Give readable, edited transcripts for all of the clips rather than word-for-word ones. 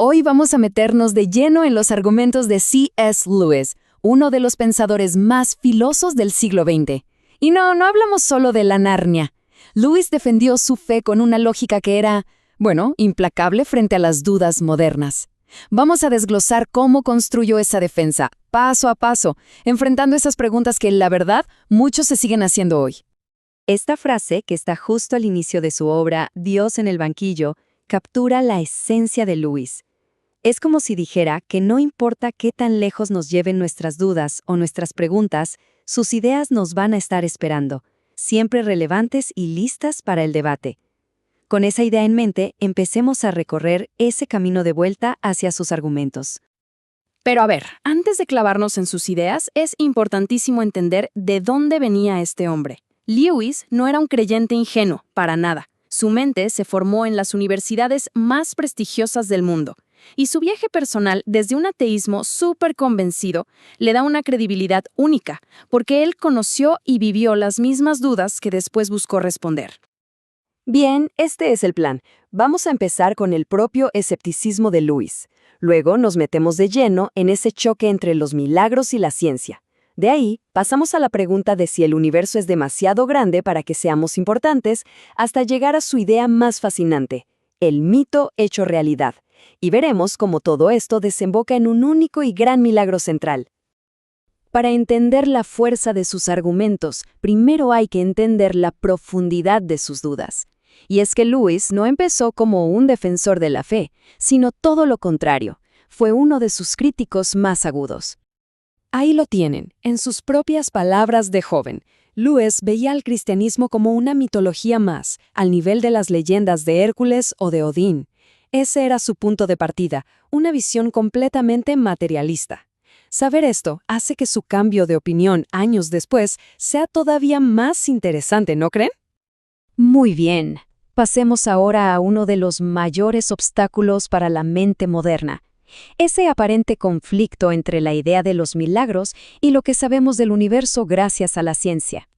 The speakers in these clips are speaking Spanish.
Hoy vamos a meternos de lleno en los argumentos de C.S. Lewis, uno de los pensadores más filosos del siglo XX. Y no hablamos solo de la Narnia. Lewis defendió su fe con una lógica que era, implacable frente a las dudas modernas. Vamos a desglosar cómo construyó esa defensa, paso a paso, enfrentando esas preguntas que, la verdad, muchos se siguen haciendo hoy. Esta frase, que está justo al inicio de su obra Dios en el banquillo, captura la esencia de Lewis. Es como si dijera que no importa qué tan lejos nos lleven nuestras dudas o nuestras preguntas, sus ideas nos van a estar esperando, siempre relevantes y listas para el debate. Con esa idea en mente, empecemos a recorrer ese camino de vuelta hacia sus argumentos. Pero a ver, antes de clavarnos en sus ideas, es importantísimo entender de dónde venía este hombre. Lewis no era un creyente ingenuo, para nada. Su mente se formó en las universidades más prestigiosas del mundo, y su viaje personal, desde un ateísmo súper convencido, le da una credibilidad única, porque él conoció y vivió las mismas dudas que después buscó responder. Bien, este es el plan. Vamos a empezar con el propio escepticismo de Lewis. Luego nos metemos de lleno en ese choque entre los milagros y la ciencia. De ahí, pasamos a la pregunta de si el universo es demasiado grande para que seamos importantes, hasta llegar a su idea más fascinante, el mito hecho realidad. Y veremos cómo todo esto desemboca en un único y gran milagro central. Para entender la fuerza de sus argumentos, primero hay que entender la profundidad de sus dudas. Y es que Lewis no empezó como un defensor de la fe, sino todo lo contrario. Fue uno de sus críticos más agudos. Ahí lo tienen, en sus propias palabras de joven. Lewis veía al cristianismo como una mitología más, al nivel de las leyendas de Hércules o de Odín. Ese era su punto de partida, una visión completamente materialista. Saber esto hace que su cambio de opinión años después sea todavía más interesante, ¿no creen? Muy bien. Pasemos ahora a uno de los mayores obstáculos para la mente moderna. Ese aparente conflicto entre la idea de los milagros y lo que sabemos del universo gracias a la ciencia.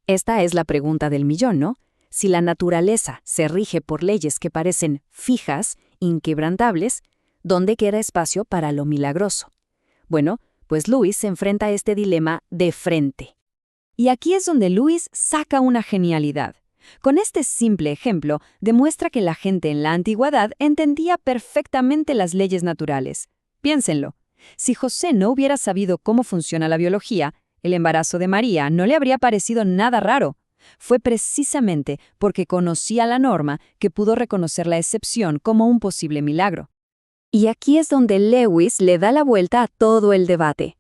Esta es la pregunta del millón, ¿no? Si la naturaleza se rige por leyes que parecen fijas, inquebrantables, ¿dónde queda espacio para lo milagroso? Bueno, pues Lewis se enfrenta a este dilema de frente. Y aquí es donde Lewis saca una genialidad. Con este simple ejemplo, demuestra que la gente en la antigüedad entendía perfectamente las leyes naturales. Piénsenlo. Si José no hubiera sabido cómo funciona la biología, el embarazo de María no le habría parecido nada raro. Fue precisamente porque conocía la norma que pudo reconocer la excepción como un posible milagro. Y aquí es donde Lewis le da la vuelta a todo el debate.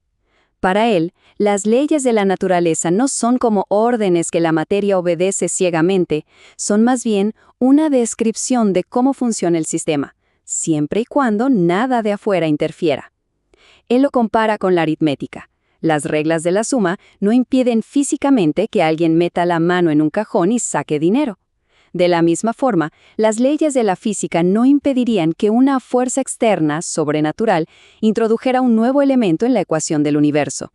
Para él, las leyes de la naturaleza no son como órdenes que la materia obedece ciegamente, son más bien una descripción de cómo funciona el sistema, siempre y cuando nada de afuera interfiera. Él lo compara con la aritmética. Las reglas de la suma no impiden físicamente que alguien meta la mano en un cajón y saque dinero. De la misma forma, las leyes de la física no impedirían que una fuerza externa, sobrenatural, introdujera un nuevo elemento en la ecuación del universo.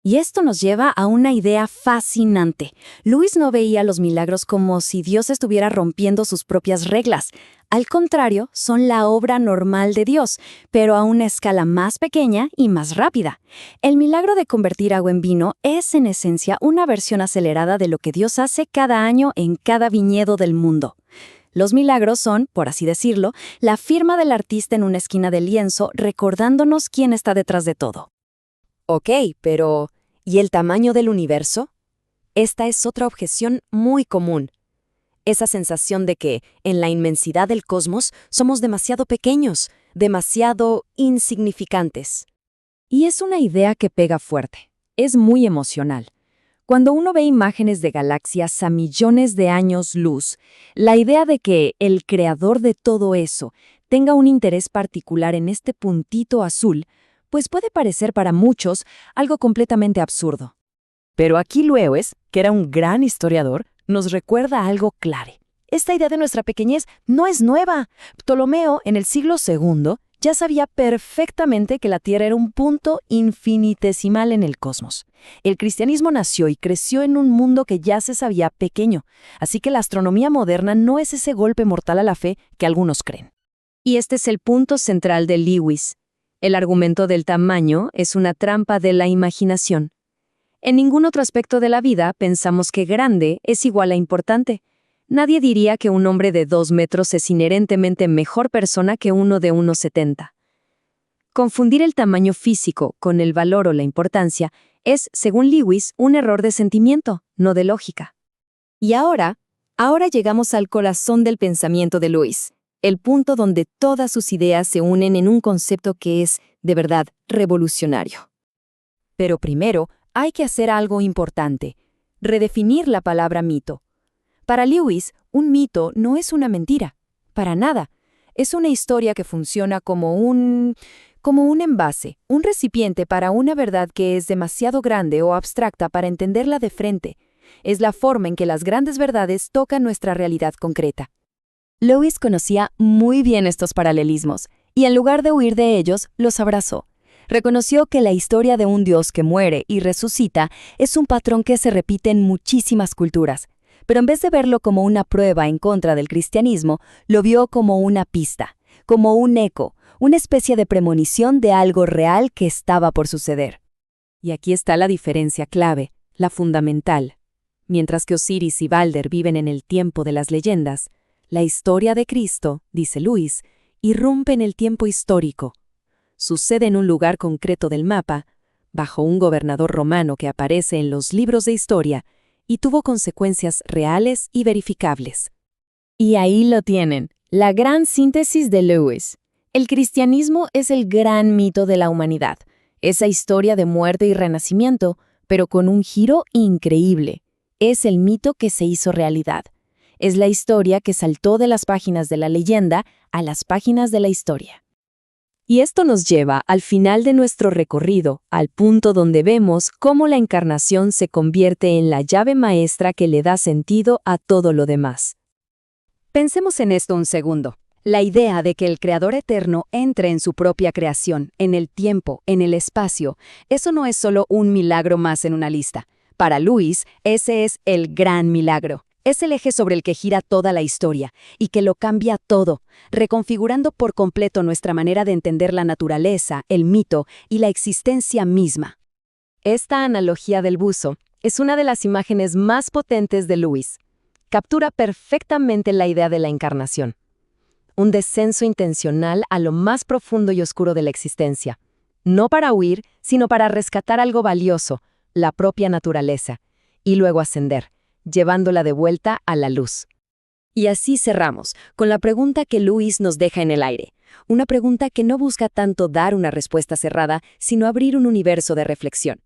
Y esto nos lleva a una idea fascinante. Lewis no veía los milagros como si Dios estuviera rompiendo sus propias reglas. Al contrario, son la obra normal de Dios, pero a una escala más pequeña y más rápida. El milagro de convertir agua en vino es, en esencia, una versión acelerada de lo que Dios hace cada año en cada viñedo del mundo. Los milagros son, por así decirlo, la firma del artista en una esquina del lienzo recordándonos quién está detrás de todo. Ok, pero ¿y el tamaño del universo? Esta es otra objeción muy común. Esa sensación de que, en la inmensidad del cosmos, somos demasiado pequeños, demasiado insignificantes. Y es una idea que pega fuerte. Es muy emocional. Cuando uno ve imágenes de galaxias a millones de años luz, la idea de que el creador de todo eso tenga un interés particular en este puntito azul, pues puede parecer para muchos algo completamente absurdo. Pero aquí Lewis, que era un gran historiador, nos recuerda algo clave. Esta idea de nuestra pequeñez no es nueva. Ptolomeo, en el siglo II, ya sabía perfectamente que la Tierra era un punto infinitesimal en el cosmos. El cristianismo nació y creció en un mundo que ya se sabía pequeño, así que la astronomía moderna no es ese golpe mortal a la fe que algunos creen. Y este es el punto central de Lewis. El argumento del tamaño es una trampa de la imaginación. En ningún otro aspecto de la vida pensamos que grande es igual a importante. Nadie diría que un hombre de 2 metros es inherentemente mejor persona que uno de 1,70. Confundir el tamaño físico con el valor o la importancia es, según Lewis, un error de sentimiento, no de lógica. Y ahora llegamos al corazón del pensamiento de Lewis, el punto donde todas sus ideas se unen en un concepto que es, de verdad, revolucionario. Pero primero, hay que hacer algo importante: redefinir la palabra mito. Para Lewis, un mito no es una mentira, para nada. Es una historia que funciona como un envase, un recipiente para una verdad que es demasiado grande o abstracta para entenderla de frente. Es la forma en que las grandes verdades tocan nuestra realidad concreta. Lewis conocía muy bien estos paralelismos, y en lugar de huir de ellos, los abrazó. Reconoció que la historia de un Dios que muere y resucita es un patrón que se repite en muchísimas culturas, pero en vez de verlo como una prueba en contra del cristianismo, lo vio como una pista, como un eco, una especie de premonición de algo real que estaba por suceder. Y aquí está la diferencia clave, la fundamental. Mientras que Osiris y Balder viven en el tiempo de las leyendas, la historia de Cristo, dice Lewis, irrumpe en el tiempo histórico. Sucede en un lugar concreto del mapa, bajo un gobernador romano que aparece en los libros de historia y tuvo consecuencias reales y verificables. Y ahí lo tienen, la gran síntesis de Lewis. El cristianismo es el gran mito de la humanidad, esa historia de muerte y renacimiento, pero con un giro increíble. Es el mito que se hizo realidad. Es la historia que saltó de las páginas de la leyenda a las páginas de la historia. Y esto nos lleva al final de nuestro recorrido, al punto donde vemos cómo la encarnación se convierte en la llave maestra que le da sentido a todo lo demás. Pensemos en esto un segundo. La idea de que el Creador eterno entre en su propia creación, en el tiempo, en el espacio, eso no es solo un milagro más en una lista. Para Lewis, ese es el gran milagro. Es el eje sobre el que gira toda la historia y que lo cambia todo, reconfigurando por completo nuestra manera de entender la naturaleza, el mito y la existencia misma. Esta analogía del buzo es una de las imágenes más potentes de Lewis. Captura perfectamente la idea de la encarnación. Un descenso intencional a lo más profundo y oscuro de la existencia. No para huir, sino para rescatar algo valioso, la propia naturaleza, y luego ascender, llevándola de vuelta a la luz. Y así cerramos, con la pregunta que Lewis nos deja en el aire. Una pregunta que no busca tanto dar una respuesta cerrada, sino abrir un universo de reflexión.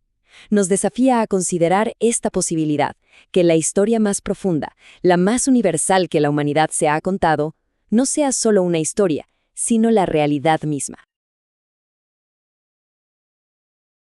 Nos desafía a considerar esta posibilidad, que la historia más profunda, la más universal que la humanidad se ha contado, no sea solo una historia, sino la realidad misma.